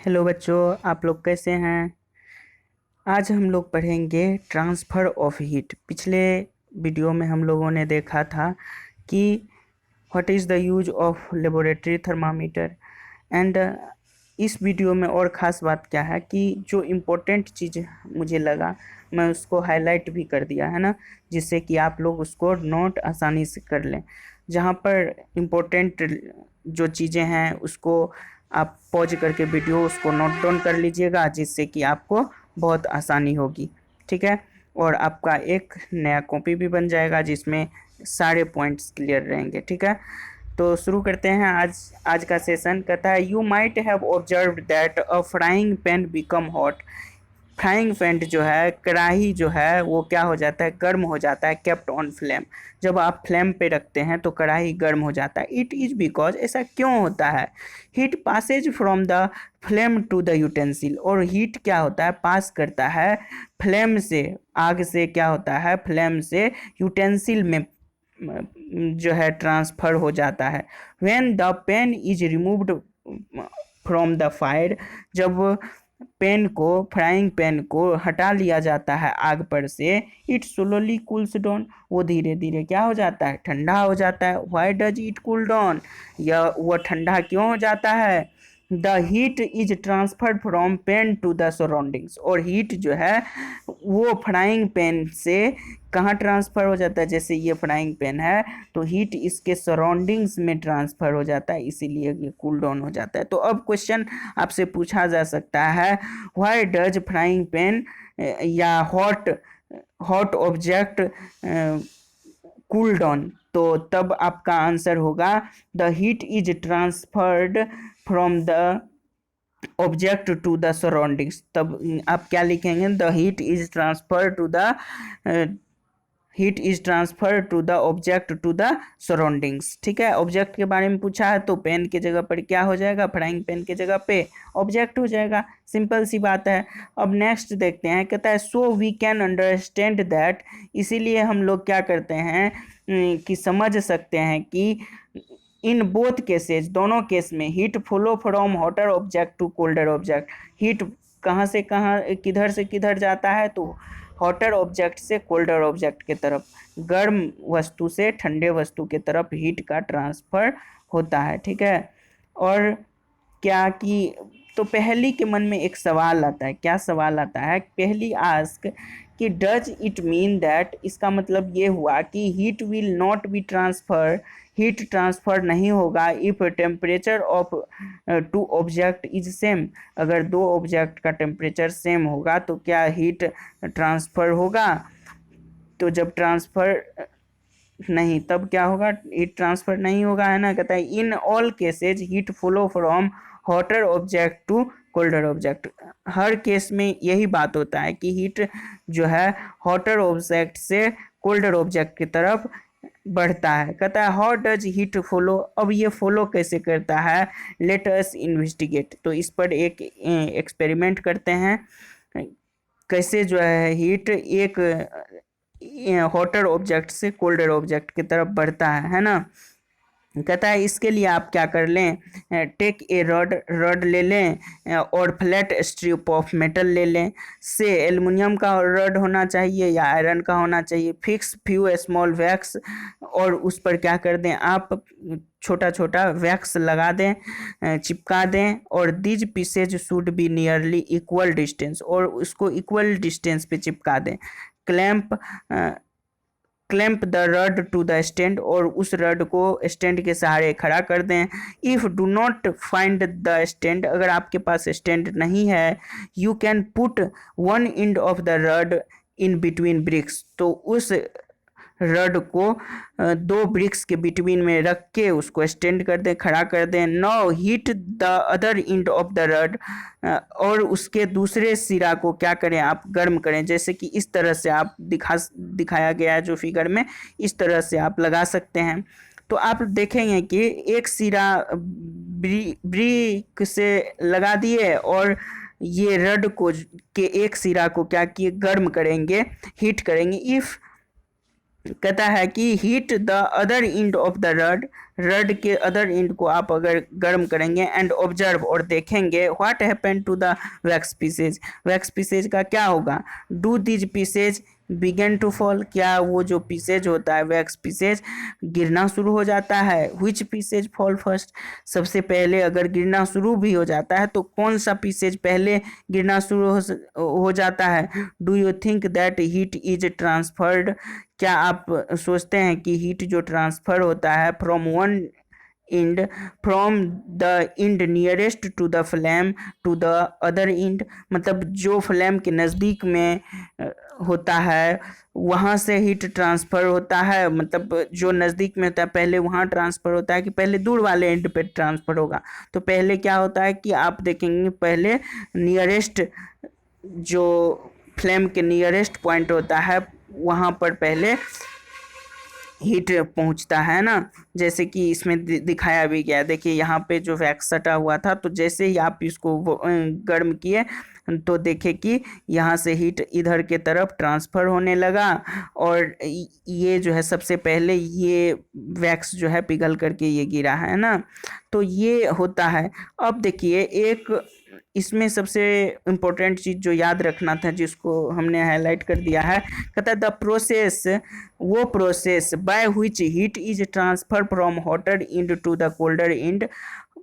Hello बच्चों, आप लोग कैसे हैं। आज हम लोग पढ़ेंगे ट्रांसफ़र ऑफ हीट। पिछले वीडियो में हम लोगों ने देखा था कि what is the use of laboratory thermometer and इस वीडियो में और ख़ास बात क्या है कि जो इम्पोर्टेंट चीज़ मुझे लगा मैं उसको हाईलाइट भी कर दिया है ना, जिससे कि आप लोग उसको नोट आसानी से कर लें। जहाँ पर इम्पोर्टेंट जो चीज़ें हैं उसको आप पॉज करके वीडियो उसको नोट डाउन कर लीजिएगा, जिससे कि आपको बहुत आसानी होगी। ठीक है, और आपका एक नया कॉपी भी बन जाएगा जिसमें सारे पॉइंट्स क्लियर रहेंगे। ठीक है, तो शुरू करते हैं। आज का सेशन कहता है you might have observed that a frying pan become hot. Frying pan जो है, कढ़ाई जो है वो क्या हो जाता है, गर्म हो जाता है। केप्ट ऑन फ्लेम, जब आप फ्लेम पे रखते हैं तो कढ़ाई गर्म हो जाता है। इट इज़ बिकॉज, ऐसा क्यों होता है, heat passes from the flame to the utensil. और हीट क्या होता है, पास करता है फ्लेम से, आग से क्या होता है, फ्लेम से यूटेंसिल में जो है ट्रांसफ़र हो जाता है। When the pan is removed from the fire, जब पेन को, फ्राइंग पेन को हटा लिया जाता है आग पर से, इट स्लोली कूल्स डाउन, वो धीरे धीरे क्या हो जाता है, ठंडा हो जाता है। Why does it cool down, या वो ठंडा क्यों हो जाता है। The heat is transferred from pan to the surroundings, और हीट जो है वो फ्राइंग पैन से कहाँ ट्रांसफ़र हो जाता है, जैसे ये फ्राइंग पैन है तो हीट इसके सराउंडिंग्स में ट्रांसफ़र हो जाता है, इसीलिए ये कूल डाउन हो जाता है। तो अब क्वेश्चन आपसे पूछा जा सकता है, व्हाई डज फ्राइंग पैन या hot hot object cool down, तो तब आपका आंसर होगा the heat is transferred from the object to the surroundings. तब आप क्या लिखेंगे, the heat is transfer to the heat is transfer to the object to the surroundings. ठीक है, ऑब्जेक्ट के बारे में पूछा है तो पेन के जगह पर क्या हो जाएगा, फ्राइंग पेन के जगह पे ऑब्जेक्ट हो जाएगा। सिंपल सी बात है। अब नेक्स्ट देखते हैं, कहता है so we can understand that, इसीलिए हम लोग क्या करते हैं कि समझ सकते हैं कि इन बोथ केसेज, दोनों केस में heat flow from hotter object to colder object. Heat कहाँ से कहाँ, किधर से किधर जाता है, तो हॉटर ऑब्जेक्ट से कोल्डर ऑब्जेक्ट के तरफ, गर्म वस्तु से ठंडे वस्तु के तरफ हीट का ट्रांसफ़र होता है। ठीक है, और क्या कि तो पहली के मन में एक सवाल आता है, क्या सवाल आता है, पहली आस्क कि डज इट मीन दैट, इसका मतलब ये हुआ कि heat will not be transfer, heat transfer नहीं होगा if temperature of two object is same. अगर दो ऑब्जेक्ट का टेम्परेचर सेम होगा तो क्या हीट ट्रांसफ़र होगा, तो जब ट्रांसफ़र नहीं तब क्या होगा, हीट ट्रांसफ़र नहीं होगा, है ना। कहता है in all cases heat flow from hotter object to colder object. हर केस में यही बात होता है कि हीट जो है हॉटर ऑब्जेक्ट से कोल्डर ऑब्जेक्ट की तरफ बढ़ता है। कहता है हाउ डज हीट फॉलो, अब ये फॉलो कैसे करता है, लेट अस इन्वेस्टिगेट। तो इस पर एक एक्सपेरिमेंट करते हैं, कैसे जो है हीट एक हॉटर ऑब्जेक्ट से कोल्डर ऑब्जेक्ट की तरफ बढ़ता है ना। कहता है इसके लिए आप क्या कर लें, टेक ए रड, रड ले लें और फ्लैट स्ट्रिप ऑफ मेटल ले लें, से एल्युमिनियम का रड होना चाहिए या आयरन का होना चाहिए। फिक्स फ्यू स्मॉल वैक्स, और उस पर क्या कर दें आप, छोटा छोटा वैक्स लगा दें, चिपका दें। और these pieces should be nearly equal distance, और उसको इक्वल डिस्टेंस पे चिपका दें। Clamp clamp the rod to the stand, और उस रड को स्टैंड के सहारे खड़ा कर दें। If do not find the stand, अगर आपके पास स्टैंड नहीं है, you can put one end of the rod in between bricks, तो उस रड को दो ब्रिक्स के बिटवीन में रख के उसको स्टैंड कर दें, खड़ा कर दें। Now heat the other end of the rod, और उसके दूसरे सिरा को क्या करें आप, गर्म करें। जैसे कि इस तरह से आप दिखाया गया है जो फिगर में, इस तरह से आप लगा सकते हैं। तो आप देखेंगे कि एक सिरा ब्रिक से लगा दिए, और ये रड को के एक सिरा को क्या किए, गर्म करेंगे, हीट करेंगे। इफ़ कहता है कि heat the other end of the rod, rod के अदर इंड को आप अगर गर्म करेंगे, एंड ऑब्जर्व और देखेंगे, what happen to the wax pieces, wax pieces का क्या होगा, do these pieces begin to fall, क्या वो जो पीसेज होता है वैक्स पीसेज गिरना शुरू हो जाता है, विच पीसेज फॉल फर्स्ट, सबसे पहले अगर गिरना शुरू भी हो जाता है तो कौन सा पीसेज पहले गिरना शुरू हो जाता है, do you think that heat is transferred, क्या आप सोचते हैं कि हीट जो ट्रांसफर होता है from one end, from the end nearest to the flame to the other end, मतलब जो फ्लेम के नज़दीक में होता है वहाँ से हीट ट्रांसफ़र होता है, मतलब जो नज़दीक में होता है पहले वहाँ ट्रांसफ़र होता है कि पहले दूर वाले एंड पे ट्रांसफ़र होगा, तो पहले क्या होता है कि आप देखेंगे पहले नियरेस्ट, जो फ्लेम के नियरेस्ट पॉइंट होता है वहाँ पर पहले हीट पहुंचता है ना, जैसे कि इसमें दिखाया भी गया, देखिए यहाँ पे जो वैक्स सटा हुआ था, तो जैसे ही आप इसको गर्म किए तो देखे कि यहाँ से हीट इधर के तरफ ट्रांसफ़र होने लगा, और ये जो है सबसे पहले ये वैक्स जो है पिघल करके ये गिरा है ना, तो ये होता है। अब देखिए एक इसमें सबसे इम्पोर्टेंट चीज़ जो याद रखना था जिसको हमने हाईलाइट कर दिया है, कहता है द प्रोसेस, वो process by which heat is transfer from hotter end to the colder end,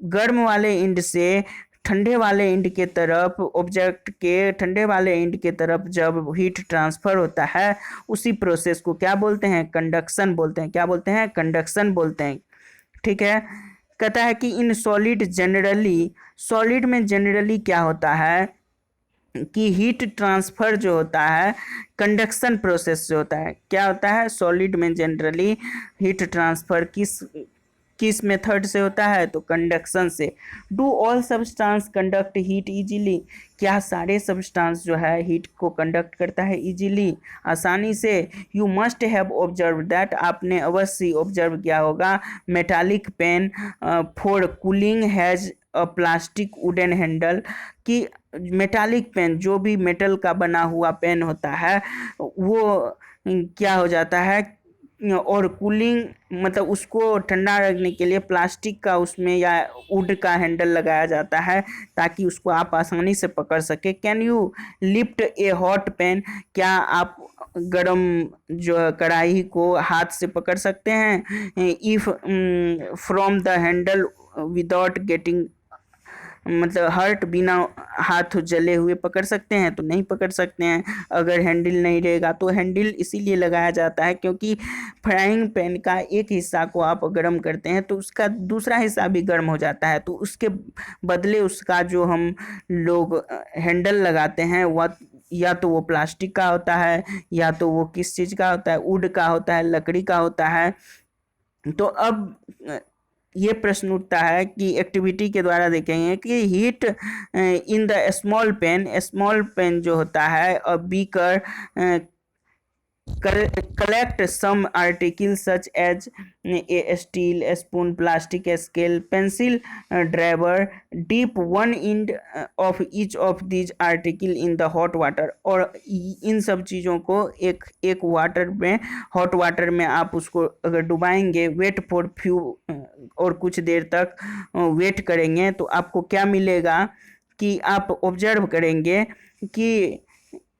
गर्म वाले इंड से ठंडे वाले इंड के तरफ, ऑब्जेक्ट के ठंडे वाले इंड के तरफ जब हीट ट्रांसफ़र होता है उसी प्रोसेस को क्या बोलते हैं, कंडक्शन बोलते हैं, क्या बोलते हैं, कंडक्शन बोलते हैं। ठीक है, कहता है कि इन सॉलिड जनरली, सॉलिड में जनरली क्या होता है कि हीट ट्रांसफ़र जो होता है कंडक्शन प्रोसेस जो होता है, क्या होता है, सॉलिड में जनरली हीट ट्रांसफ़र किस मेथड से होता है, तो कंडक्शन से। Do all substance conduct heat easily, क्या सारे सब्सटेंस जो है हीट को कंडक्ट करता है इजीली, आसानी से। You must have observe that, आपने अवश्य ऑब्जर्व किया होगा, metallic pan for cooling has a plastic wooden handle, कि मेटालिक पेन जो भी मेटल का बना हुआ पेन होता है वो क्या हो जाता है, और कूलिंग मतलब उसको ठंडा रखने के लिए प्लास्टिक का उसमें या वुड का हैंडल लगाया जाता है ताकि उसको आप आसानी से पकड़ सके। Can you lift a hot pan, क्या आप गरम जो कढ़ाई को हाथ से पकड़ सकते हैं, if from the handle without getting, मतलब हर्ट, बिना हाथ जले हुए पकड़ सकते हैं, तो नहीं पकड़ सकते हैं अगर हैंडल नहीं रहेगा। तो हैंडल इसीलिए लगाया जाता है क्योंकि फ्राइंग पैन का एक हिस्सा को आप गर्म करते हैं तो उसका दूसरा हिस्सा भी गर्म हो जाता है, तो उसके बदले उसका जो हम लोग हैंडल लगाते हैं वह या तो वो प्लास्टिक का होता है या तो वो किस चीज़ का होता है, वुड का होता है, लकड़ी का होता है। तो अब ये प्रश्न उठता है कि एक्टिविटी के द्वारा देखेंगे कि heat in the small pan जो होता है a beaker collect some articles such as a steel spoon, plastic scale, pencil driver, dip one end of each of these article in the hot water, और इन सब चीज़ों को एक एक water में, हॉट वाटर में आप उसको अगर डुबाएंगे, वेट फॉर फ्यू, और कुछ देर तक वेट करेंगे तो आपको क्या मिलेगा कि आप ऑब्जर्व करेंगे कि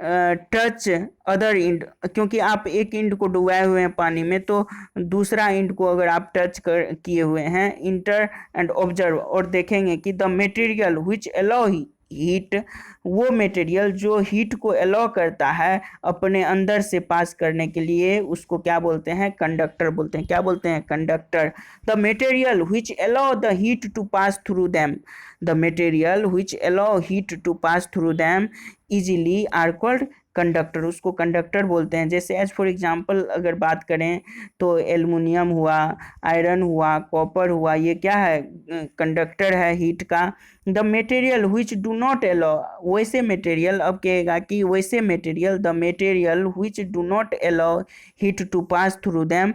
टच अदर इंड, क्योंकि आप एक इंड को डुबाए हुए हैं पानी में तो दूसरा इंड को अगर आप टच कर किए हुए हैं, इंटर एंड ऑब्जर्व, और देखेंगे कि the material which allow heat, वो मटेरियल जो हीट को अलाउ करता है अपने अंदर से पास करने के लिए, उसको क्या बोलते हैं, कंडक्टर बोलते हैं, क्या बोलते हैं, conductor. The material which allow the heat to pass through them, the material which allow heat to pass through them easily are called conductor, उसको कंडक्टर बोलते हैं। जैसे एज फॉर एग्जांपल अगर बात करें तो एल्युमिनियम हुआ, आयरन हुआ, कॉपर हुआ, ये क्या है, कंडक्टर है हीट का। The material which do not allow, वैसे मटेरियल, अब कहेगा कि वैसे material, the material which do not allow heat to pass through them,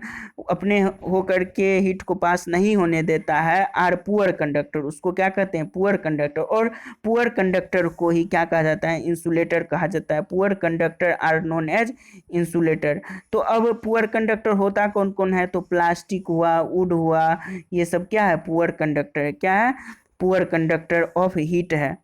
अपने होकर के हीट को पास नहीं होने देता है, आर पुअर कंडक्टर, उसको क्या कहते हैं, पुअर कंडक्टर, और पुअर कंडक्टर को ही क्या कहा जाता है, इंसुलेटर कहा जाता है। Poor conductor are known as insulator. तो अब पुअर कंडक्टर होता कौन कौन है, तो प्लास्टिक हुआ, वुड हुआ, ये सब क्या है, पुअर कंडक्टर है। क्या है, पुअर कंडक्टर ऑफ हीट है।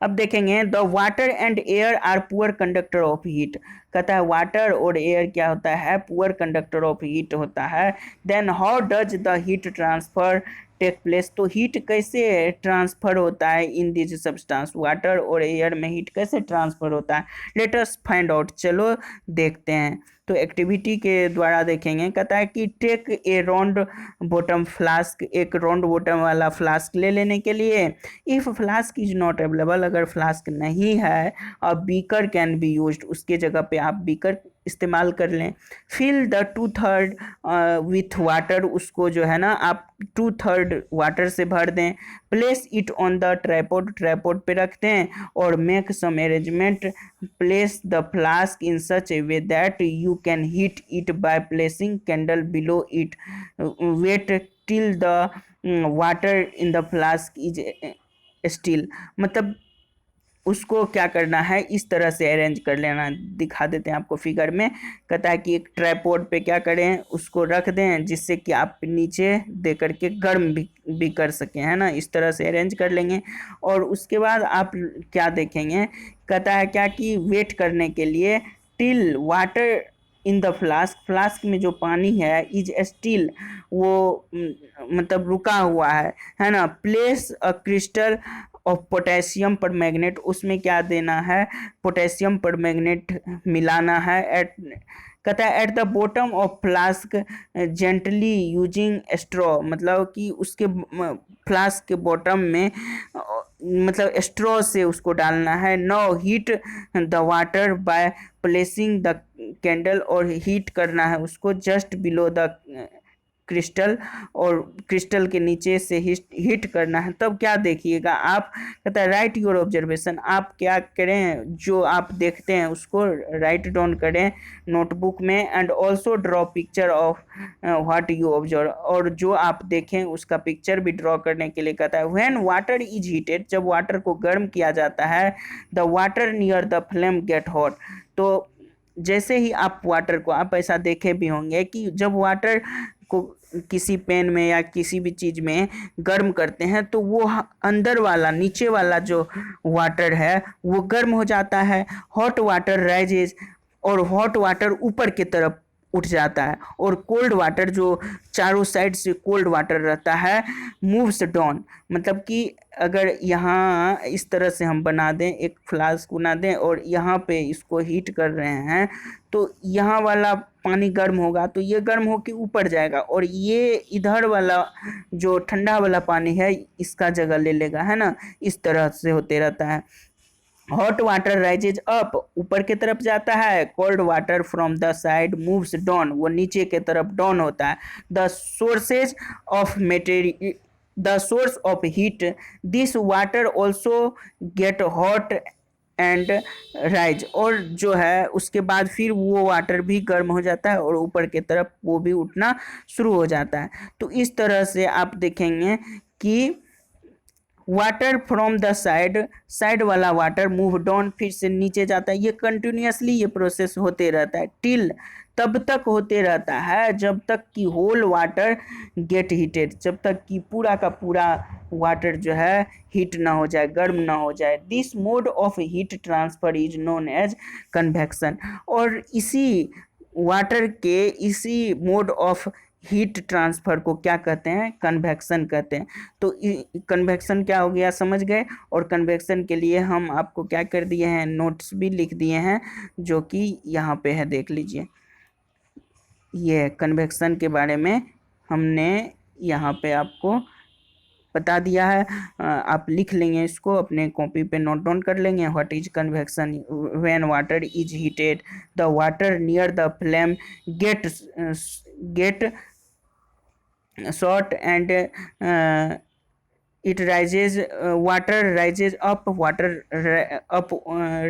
अब देखेंगे the water and air are poor conductor of heat. कहता है वाटर और एयर क्या होता है, पुअर कंडक्टर ऑफ हीट होता है। Then how does the heat transfer take place. तो हीट कैसे ट्रांसफर होता है इन दिस सब्सटेंस, वाटर और एयर में हीट कैसे ट्रांसफर होता है, लेट अस फाइंड आउट, चलो देखते हैं। तो एक्टिविटी के द्वारा देखेंगे। कहता है कि take a round bottom flask, एक राउंड बॉटम वाला फ्लास्क ले लेने के लिए। If flask is not available, अगर फ्लास्क नहीं है, और बीकर कैन बी यूज्ड, उसके जगह पे आप बीकर इस्तेमाल कर लें। फिल द 2/3 विथ वाटर, उसको जो है ना आप 2/3 वाटर से भर दें। Place it on the tripod, tripod पे रख दें, और make some arrangement. Place the flask in such a way that you can heat it by placing candle below it. Wait till the water in the flask is still. मतलब उसको क्या करना है, इस तरह से अरेंज कर लेना। दिखा देते हैं आपको फिगर में। कहता है कि एक ट्राइपॉड पे क्या करें, उसको रख दें, जिससे कि आप नीचे दे करके गर्म भी कर सकें, है ना। इस तरह से अरेंज कर लेंगे। और उसके बाद आप क्या देखेंगे, कहता है क्या कि वेट करने के लिए, till water in the flask, flask में जो पानी है इज स्टील, वो मतलब रुका हुआ है ना। Place a crystal of potassium पर मैग्नेट, उसमें क्या देना है, पोटेशियम पर मैग्नेट मिलाना है। एट कहता है at the bottom of flask gently using straw, मतलब कि उसके फ्लास्क के बॉटम में मतलब स्ट्रॉ से उसको डालना है। Now heat the water by placing the candle, और हीट करना है उसको जस्ट बिलो द क्रिस्टल, और क्रिस्टल के नीचे से हीट करना है। तब क्या देखिएगा आप, कहता है राइट योर ऑब्जर्वेशन, आप क्या करें, जो आप देखते हैं उसको राइट डाउन करें नोटबुक में। And also draw picture of what you observe, और जो आप देखें उसका पिक्चर भी ड्रॉ करने के लिए कहता है। व्हेन वाटर इज हीटेड, जब वाटर को गर्म किया जाता है, the water near the flame get hot. तो जैसे ही आप वाटर को, आप ऐसा देखे भी होंगे कि जब वाटर को किसी पेन में या किसी भी चीज़ में गर्म करते हैं, तो वो अंदर वाला, नीचे वाला जो वाटर है वो गर्म हो जाता है। हॉट वाटर राइजेज, और हॉट वाटर ऊपर की तरफ उठ जाता है, और कोल्ड वाटर जो चारों साइड से कोल्ड वाटर रहता है मूव्स डाउन। मतलब कि अगर यहाँ इस तरह से हम बना दें, एक फ्लास्क बना दें और यहाँ पे इसको हीट कर रहे हैं, तो यहाँ वाला पानी गर्म होगा तो ये गर्म होके ऊपर जाएगा, और ये इधर वाला जो ठंडा वाला पानी है इसका जगह ले लेगा, है ना। इस तरह से होते रहता है। हॉट वाटर राइजेज अप, ऊपर की तरफ जाता है। Cold water from the side moves down, वो नीचे की तरफ डाउन होता है। The sources of material, the source of heat, this water also get hot and rise, और जो है उसके बाद फिर वो वाटर भी गर्म हो जाता है और ऊपर की तरफ वो भी उठना शुरू हो जाता है। तो इस तरह से आप देखेंगे कि water from the side, side वाला वाटर मूव डाउन, फिर से नीचे जाता है। ये कंटिन्यूसली ये प्रोसेस होते रहता है, टिल, तब तक होते रहता है जब तक कि होल वाटर गेट हीटेड, जब तक कि पूरा का पूरा वाटर जो है हीट ना हो जाए, गर्म ना हो जाए। This mode of heat transfer is known as convection, और इसी वाटर के इसी मोड ऑफ हीट ट्रांसफर को क्या कहते हैं, कन्वेक्शन कहते हैं। तो कन्वेक्शन क्या हो गया समझ गए। और कन्वेक्शन के लिए हम आपको क्या कर दिए हैं, नोट्स भी लिख दिए हैं, जो कि यहाँ पे है, देख लीजिए। ये कन्वेक्शन के बारे में हमने यहाँ पे आपको बता दिया है। आप लिख लेंगे इसको, अपने कॉपी पे नोट डाउन कर लेंगे। What is convection, when water is heated the water near the flame get short and it rises, water rises up, water up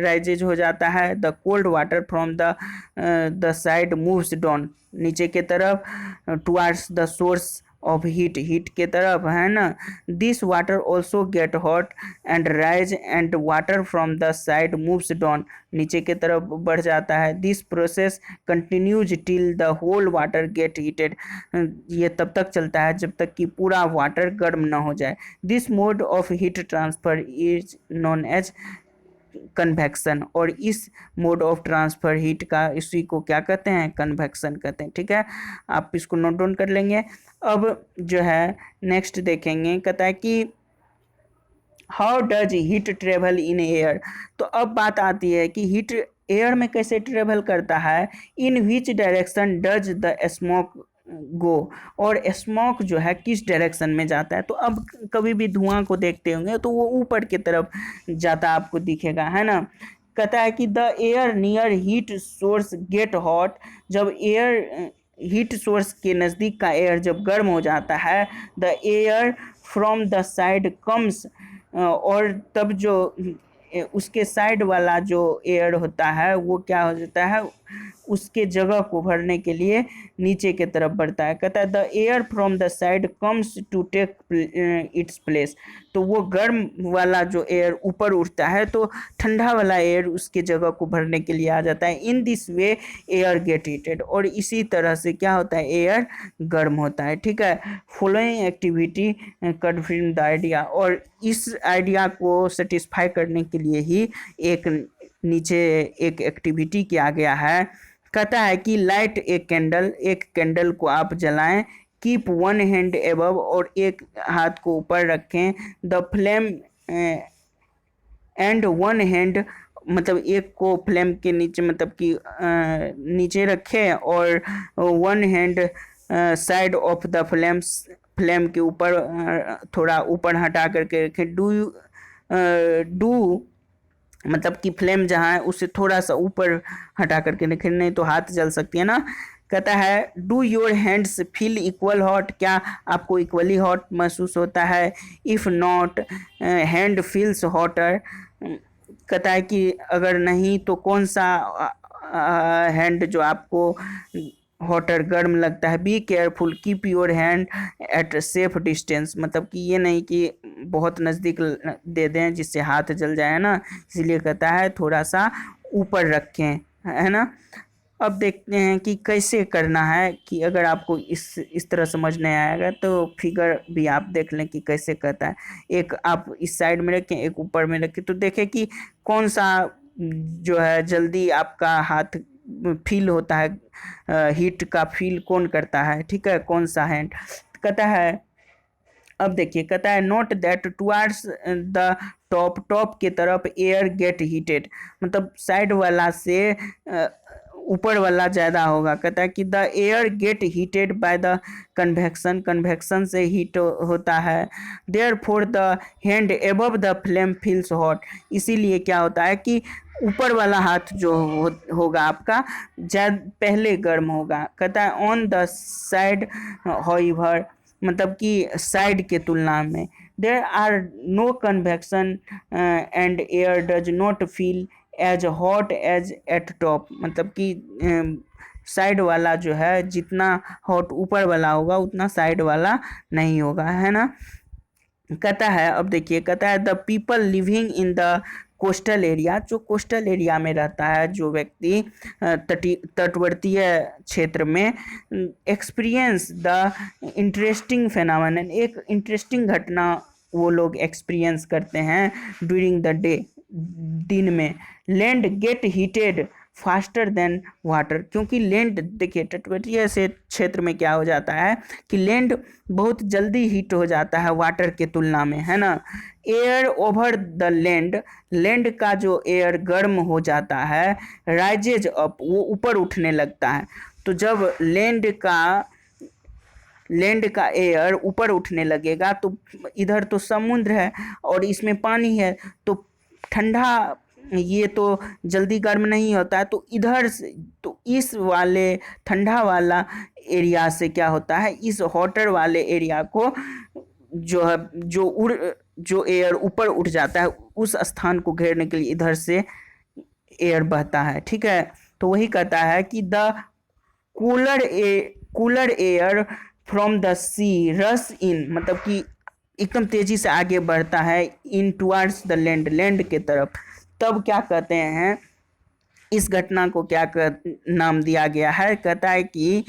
rises हो जाता है। The cold water from the side moves down, नीचे के तरफ, towards the source of heat के तरफ, है ना। This water also get hot and rise and water from the side moves down, नीचे के तरफ बढ़ जाता है। This process continues till the whole water get heated, ये तब तक चलता है जब तक कि पूरा वाटर गर्म ना हो जाए। This mode of heat transfer is known as convection, और इस मोड ऑफ ट्रांसफर हीट का, इसी को क्या कहते हैं, कन्वेक्शन कहते हैं। ठीक है, आप इसको नोट डाउन कर लेंगे। अब जो है नेक्स्ट देखेंगे, कहता है कि how does heat travel in air. तो अब बात आती है कि हीट एयर में कैसे ट्रेवल करता है। In which direction does the smoke go, और स्मोक जो है किस डायरेक्शन में जाता है। तो अब कभी भी धुआं को देखते होंगे तो वो ऊपर की तरफ जाता आपको दिखेगा, है ना। कहता है कि the air near heat source get hot, जब एयर हीट सोर्स के नज़दीक का एयर जब गर्म हो जाता है, the air from the side comes, और तब जो उसके साइड वाला जो एयर होता है वो क्या हो जाता है, उसके जगह को भरने के लिए नीचे के तरफ बढ़ता है। कहता है the air from the side comes to take its place, तो वो गर्म वाला जो एयर ऊपर उठता है तो ठंडा वाला एयर उसके जगह को भरने के लिए आ जाता है। In this way air get heated, और इसी तरह से क्या होता है, एयर गर्म होता है। ठीक है, following activity confirm the idea, और इस आइडिया को सेटिस्फाई करने के लिए ही एक नीचे एक एक्टिविटी किया गया है। कहता है कि लाइट ए कैंडल, एक कैंडल को आप जलाएं, कीप वन हैंड एबव, और एक हाथ को ऊपर रखें, the flame and one hand, मतलब एक को फ्लेम के नीचे, मतलब कि नीचे रखें, और one hand side of the flame के ऊपर थोड़ा ऊपर हटा करके रखें। डू मतलब कि फ्लेम जहाँ है उससे थोड़ा सा ऊपर हटा करके रखें, नहीं तो हाथ जल सकती है ना। कहता है do your hands feel equal hot, क्या आपको इक्वली हॉट महसूस होता है। If not hand feels hotter, कहता है कि अगर नहीं तो कौन सा हैंड जो आपको हॉटर गर्म लगता है। Be careful keep your hand eight safe distance, मतलब कि ये नहीं कि बहुत नज़दीक दे दें जिससे हाथ जल जाए ना, इसीलिए कहता है थोड़ा सा ऊपर रखें, है ना। अब देखते हैं कि कैसे करना है, कि अगर आपको इस तरह समझ नहीं आएगा तो फिगर भी आप देख लें कि कैसे कहता है। एक आप इस साइड में रखें, एक ऊपर में रखें, तो देखें कि कौन सा जो है जल्दी आपका हाथ फील होता है, हीट का फील कौन करता है। ठीक है, कौन सा हैंड। कहता है अब देखिए, कहता है note that towards the top की तरफ एयर गेट हीटेड, मतलब साइड वाला से ऊपर वाला ज़्यादा होगा। कहता है कि the air get heated by the convection से हीट होता है। Therefore the hand above the flame feels hot, इसीलिए क्या होता है कि ऊपर वाला हाथ जो होगा आपका पहले गर्म होगा। कहता है ऑन द साइड हाउएवर, मतलब कि साइड के तुलना में, there are no convection and air does not feel as hot as at top, मतलब कि साइड वाला जो है जितना हॉट ऊपर वाला होगा उतना साइड वाला नहीं होगा, है ना। कहता है अब देखिए, कहता है the people living in the coastal area, जो कोस्टल एरिया में रहता है जो व्यक्ति तटवर्तीय क्षेत्र में, एक्सपीरियंस द इंटरेस्टिंग फेनामेनन, एक इंटरेस्टिंग घटना वो लोग एक्सपीरियंस करते हैं ड्यूरिंग द डे, दिन में। Land gate heated faster than water, क्योंकि लैंड देखिए तटवर्तीय से क्षेत्र में क्या हो जाता है कि लैंड बहुत जल्दी हीट हो जाता है वाटर के तुलना में, है ना। एयर ओवर द लैंड का जो एयर गर्म हो जाता है, राइजेज अप, वो ऊपर उठने लगता है। तो जब लैंड का एयर ऊपर उठने लगेगा तो इधर तो समुद्र है और इसमें पानी है, तो ठंडा ये तो जल्दी गर्म नहीं होता है, तो इधर से, तो इस वाले ठंडा वाला एरिया से क्या होता है, इस हॉटर वाले एरिया को जो है जो एयर ऊपर उठ जाता है उस स्थान को घेरने के लिए इधर से एयर बहता है। ठीक है, तो वही कहता है कि the cooler air from the sea rush in, मतलब कि एकदम तेजी से आगे बढ़ता है, इन टुवर्ड्स द लैंड, लैंड के तरफ, तब क्या कहते हैं, इस घटना को क्या नाम दिया गया है, कहता है कि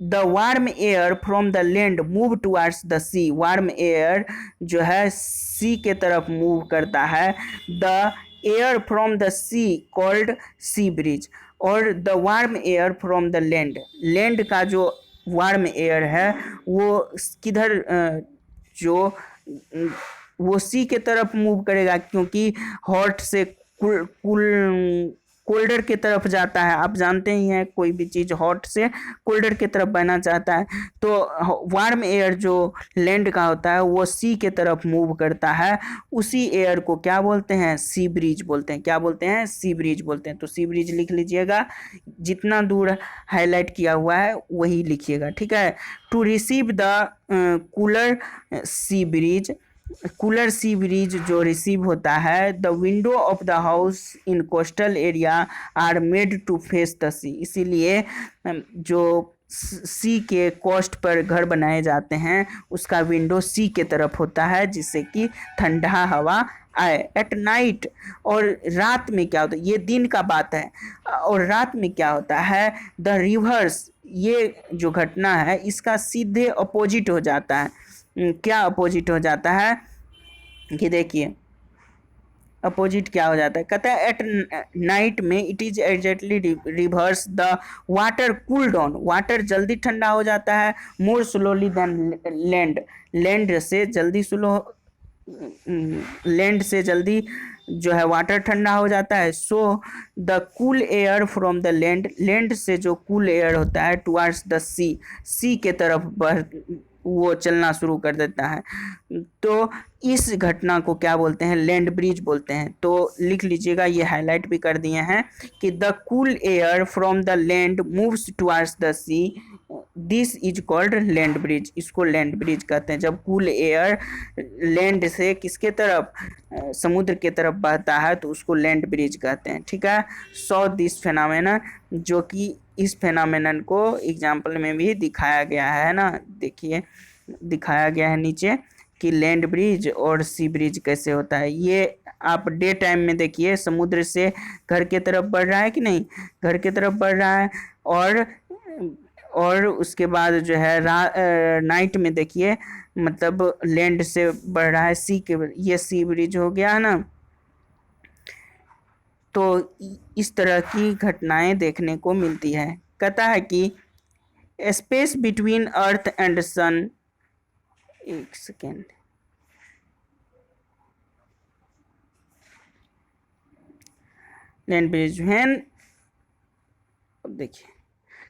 the warm air from the land move towards the sea, warm air जो है सी के तरफ मूव करता है, the air from the sea called sea breeze, और the warm air from the land, land का जो वार्म एयर है वो किधर जो वो सी के तरफ मूव करेगा, क्योंकि हॉट से कोल्डर की तरफ जाता है। आप जानते ही हैं कोई भी चीज़ हॉट से कोल्डर की तरफ बहना चाहता है, तो वार्म एयर जो लैंड का होता है वो सी के तरफ मूव करता है, उसी एयर को क्या बोलते हैं, सी ब्रीज बोलते हैं। क्या बोलते हैं, सी ब्रीज बोलते हैं। तो सी ब्रीज लिख लीजिएगा, जितना दूर हाईलाइट किया हुआ है वही लिखिएगा, ठीक है। To receive the cooler sea breeze, cooler sea breeze जो रिसीव होता है, the window of the house in coastal area are made to face the sea, इसीलिए जो सी के कोस्ट पर घर बनाए जाते हैं उसका विंडो सी के तरफ होता है, जिससे कि ठंडा हवा आए। एट नाइट, और रात में क्या होता है, ये दिन का बात है, और रात में क्या होता है, द रिवर्स, ये जो घटना है इसका सीधे अपोजिट हो जाता है। क्या अपोजिट हो जाता है कि देखिए अपोजिट क्या हो जाता है, कहता है एट नाइट में it is exactly reverse, the water cool down, water जल्दी ठंडा हो जाता है, more slowly than land, land से जल्दी स्लो, लैंड से जल्दी जो है वाटर ठंडा हो जाता है। So the cool air from the land, land से जो कूल एयर होता है टुवर्ड्स द सी, सी के तरफ बढ़ वो चलना शुरू कर देता है। तो इस घटना को क्या बोलते हैं, लैंड ब्रिज बोलते हैं। तो लिख लीजिएगा, ये हाईलाइट भी कर दिए हैं कि the cool air from the land moves towards the sea, this is called land breeze, इसको लैंड ब्रिज कहते हैं। जब कूल एयर लैंड से किसके तरफ, समुद्र के तरफ बहता है तो उसको लैंड ब्रिज कहते हैं, ठीक है। सो दिस फेनोमेना, जो कि इस फेनोमेनन को एग्जाम्पल में भी दिखाया गया है ना, देखिए दिखाया गया है नीचे कि लैंड ब्रिज और सी ब्रिज कैसे होता है। ये आप डे टाइम में देखिए समुद्र से घर के तरफ बढ़ रहा है कि नहीं, घर के तरफ बढ़ रहा है, और उसके बाद जो है नाइट में देखिए मतलब लैंड से बढ़ रहा है सी के, ये सी ब्रिज हो गया है ना। तो इस तरह की घटनाएं देखने को मिलती है। कहता है कि space between earth and sun, एक सेकेंड, लैंड ब्रिज व्हेन, अब देखिए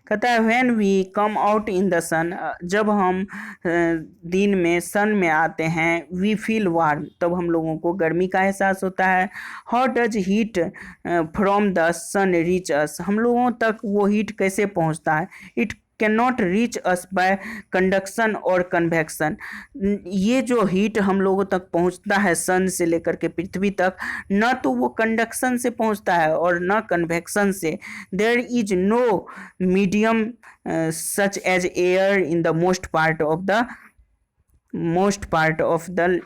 कहता है when we come out in the sun, जब हम दिन में सन में आते हैं, वी फील वार्म, तब हम लोगों को गर्मी का एहसास होता है। How does heat from the sun reach us, हम लोगों तक वो हीट कैसे पहुंचता है, it can not reach us by conduction और कन्वेक्शन, ये जो हीट हम लोगों तक पहुंचता है सन से लेकर के पृथ्वी तक, न तो वो कंडक्शन से पहुंचता है और न कन्वेक्शन से। There is no medium such as air in the most part of the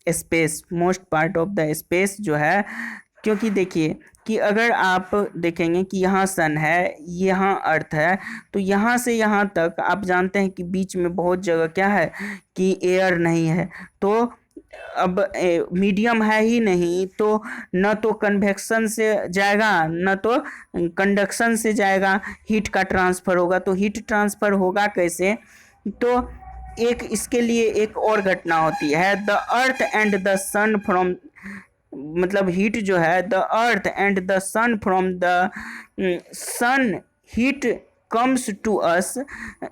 space, most part of the space जो है, क्योंकि देखिए कि अगर आप देखेंगे कि यहाँ सन है, यहाँ अर्थ है, तो यहाँ से यहाँ तक आप जानते हैं कि बीच में बहुत जगह क्या है कि एयर नहीं है, तो अब मीडियम है ही नहीं, तो न तो कन्वेक्शन से जाएगा न तो कंडक्शन से जाएगा, हीट का ट्रांसफ़र होगा। तो हीट ट्रांसफ़र होगा कैसे, तो एक इसके लिए एक और घटना होती है, the earth and the sun from, मतलब हीट जो है, the earth and the sun from the sun heat comes to us,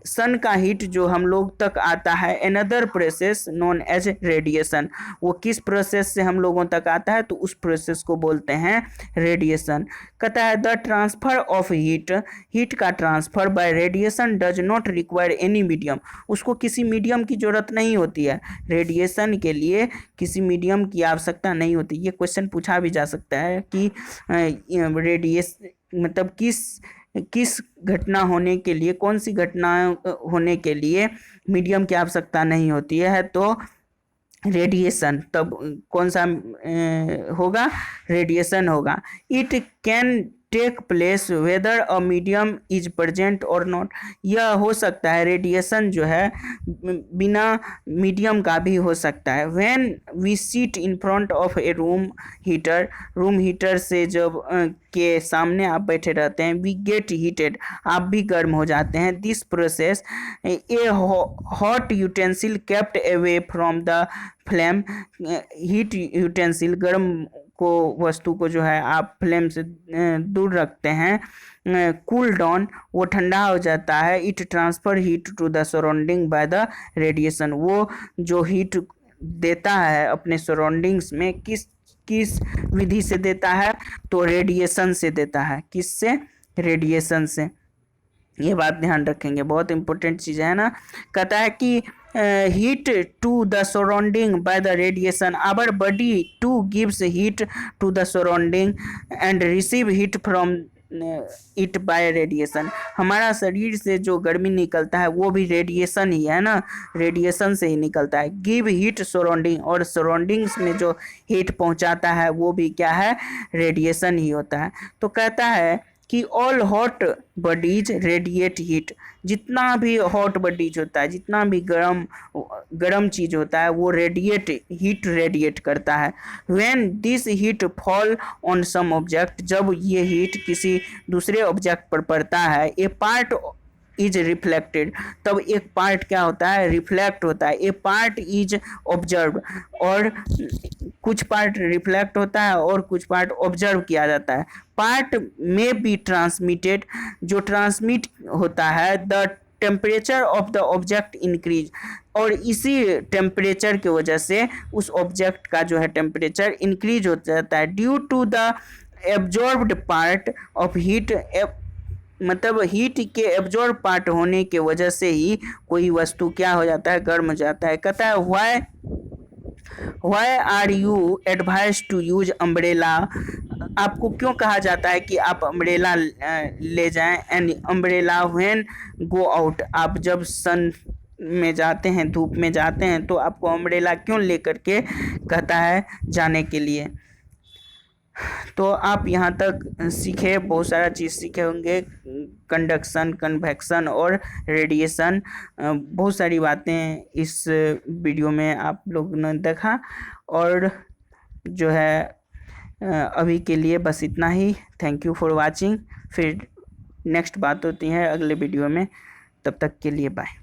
sun का हीट जो हम लोग तक आता है, another process known as radiation, वो किस प्रोसेस से हम लोगों तक आता है, तो उस प्रोसेस को बोलते हैं रेडिएशन। कहता है the transfer of heat, heat का transfer by radiation does not require any medium, उसको किसी मीडियम की जरूरत नहीं होती है, रेडिएशन के लिए किसी मीडियम की आवश्यकता नहीं होती। ये क्वेश्चन पूछा भी जा सकता है कि रेडिएशन मतलब किस किस घटना होने के लिए, कौन सी घटना होने के लिए मीडियम की आवश्यकता नहीं होती है, तो रेडिएशन। तब कौन सा होगा, रेडिएशन होगा। It can take place whether a medium is present और नॉट। यह हो सकता है, रेडिएशन जो है बिना मीडियम का भी हो सकता है। When we seat in front of a room heater, room heater से जब के सामने आप बैठे रहते हैं, वी गेट हीटेड, आप भी गर्म हो जाते हैं। This process A hot utensil kept away from the flame, heat utensil गर्म को वस्तु को जो है आप फ्लेम से दूर रखते हैं, कूल डाउन, वो ठंडा हो जाता है। It transfer heat to the surrounding by the radiation, वो जो हीट देता है अपने सराउंडिंग्स में किस किस विधि से देता है, तो रेडिएशन से देता है। किससे, रेडिएशन से। ये बात ध्यान रखेंगे, बहुत इंपॉर्टेंट चीज़ है ना। कहता है कि heat to the surrounding by the radiation, our body to gives heat to the surrounding and receive heat from it by radiation. हमारा शरीर से जो गर्मी निकलता है वो भी रेडिएशन ही है ना, रेडिएशन से ही निकलता है। गिव हीट सराउंडिंग, और सराउंडिंग्स में जो हीट पहुंचाता है वो भी क्या है, रेडिएशन ही होता है। तो कहता है कि all hot bodies radiate heat, जितना भी हॉट बॉडीज होता है, जितना भी गरम चीज़ होता है वो हीट रेडिएट करता है। When this heat fall on some object, जब ये हीट किसी दूसरे ऑब्जेक्ट पर पड़ता है, ए पार्ट इज रिफ्लेक्टेड, तब एक पार्ट क्या होता है, रिफ्लेक्ट होता है। ए पार्ट इज ऑब्जर्व, और कुछ पार्ट रिफ्लेक्ट होता है और कुछ पार्ट ऑब्जर्व किया जाता है। पार्ट में बी ट्रांसमिटेड, जो ट्रांसमिट होता है, the temperature of the object increase, और इसी टेम्परेचर की वजह से उस ऑब्जेक्ट का जो है टेम्परेचर इंक्रीज हो जाता है। Due to the absorbed part of heat, मतलब हीट के एब्जॉर्ब पार्ट होने के वजह से ही कोई वस्तु क्या हो जाता है, गर्म हो जाता है। कहता है why are you advise to use umbrella, आपको क्यों कहा जाता है कि आप अम्ब्रेला ले जाएं। And umbrella when go out, आप जब सन में जाते हैं, धूप में जाते हैं, तो आपको अम्ब्रेला क्यों लेकर के कहता है जाने के लिए। तो आप यहाँ तक सीखे, बहुत सारा चीज़ सीखे होंगे, कंडक्शन, कन्वेक्शन और रेडिएशन, बहुत सारी बातें इस वीडियो में आप लोगों ने देखा। और जो है अभी के लिए बस इतना ही। Thank you for watching. फिर नेक्स्ट बात होती है अगले वीडियो में, तब तक के लिए बाय।